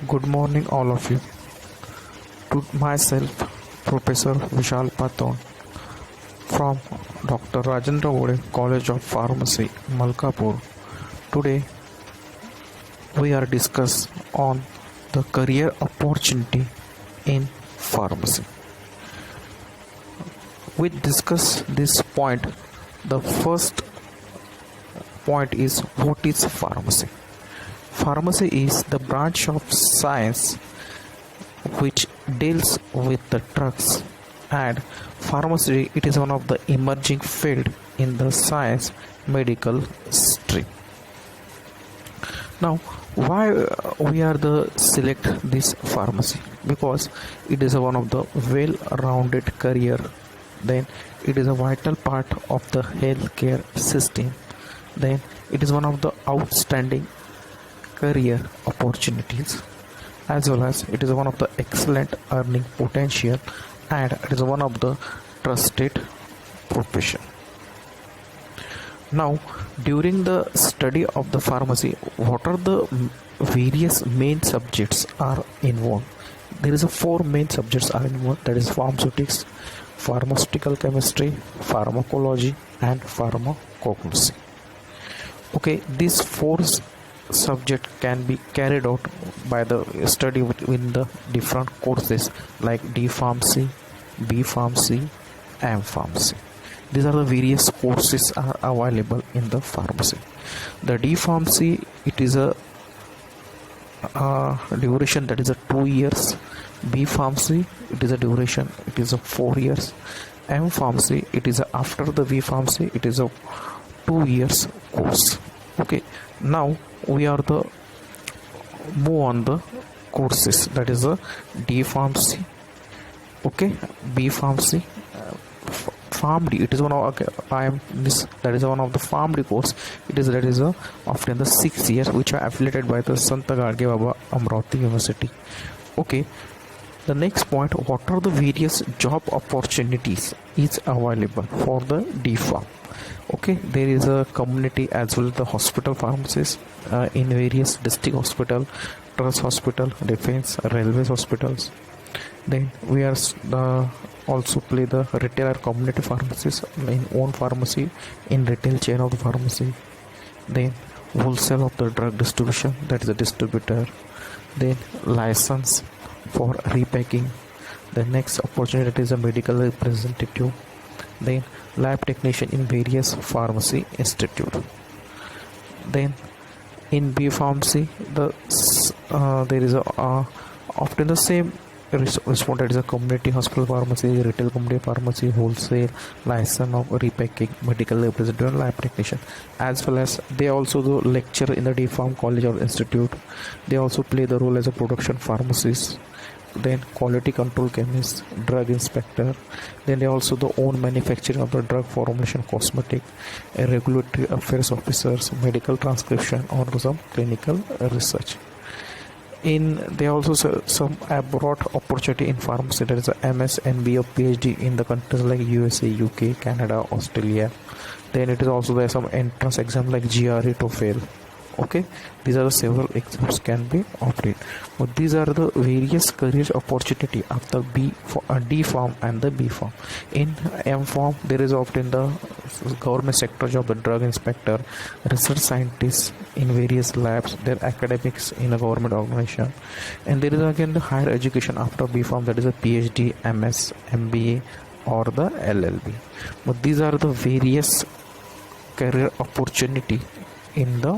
Good morning, all of you. To myself, Professor Vishal Paton from Dr. Rajendra Vode College of Pharmacy, Malkapur. Today, we are discuss on the career opportunity in pharmacy. We discuss this point. The first point is what is pharmacy? Pharmacy is the branch of science which deals with the drugs, and pharmacy it is one of the emerging field in the science medical stream. Now, why we are the select this pharmacy? Because it is one of the well-rounded career. Then it is a vital part of the healthcare system. Then it is one of the outstanding career opportunities, as well as it is one of the excellent earning potential, and it is one of the trusted profession. Now, during the study of the pharmacy, what are the various main subjects are involved? There is a four main subjects are involved, that is pharmaceutics, pharmaceutical chemistry, pharmacology, and pharmacognosy. Okay, these four subject can be carried out by the study within the different courses like D Pharmacy, B Pharmacy, M Pharmacy. These are the various courses are available in the pharmacy. The D Pharmacy, it is a duration that is a 2 years. B Pharmacy, it is a duration, it is a 4 years. M Pharmacy, it is a, after the B Pharmacy, it is a 2 years course. Okay, now we are the move on the courses, that is a D Pharmacy, okay, B Pharmacy, PharmD, it is one of that is one of the PharmD course. It is that is a after the 6 years, which are affiliated by the Sant Gadge Baba Amravati University. Okay, the next point, what are the various job opportunities is available for the D Pharm? Okay, there is a community as well as the hospital pharmacies in various district hospital, trust hospital, defense, railways hospitals. Then we are also play the retail or community pharmacies in own pharmacy, in retail chain of the pharmacy. Then wholesale of the drug distribution, that is a distributor. Then license for repacking. The next opportunity is a medical representative. Then lab technician in various pharmacy institute. Then in B Pharmacy, there is a often the same responded is a community hospital pharmacy, retail community pharmacy, wholesale, license of repacking, medical representative, and lab technician. As well as they also do lecture in the D Pharm college or institute. They also play the role as a production pharmacist, then quality control chemist, drug inspector. Then they also the own manufacturing of the drug formulation, cosmetic, regulatory affairs officers, medical transcription, or some clinical research. They also some abroad opportunity in pharmacy, that is a MS, MBA, PhD in the countries like USA, UK, Canada, Australia. Then it is also there some entrance exam like GRE, TOEFL. Okay, these are the several exams can be opted. But these are the various career opportunity of the D Pharm and the B Pharm. In M Pharm, there is often the government sector job, the drug inspector, research scientists in various labs, their academics in a government organization, and there is again the higher education after B Pharm, that is a PhD, MS, MBA, or the LLB. But these are the various career opportunity in the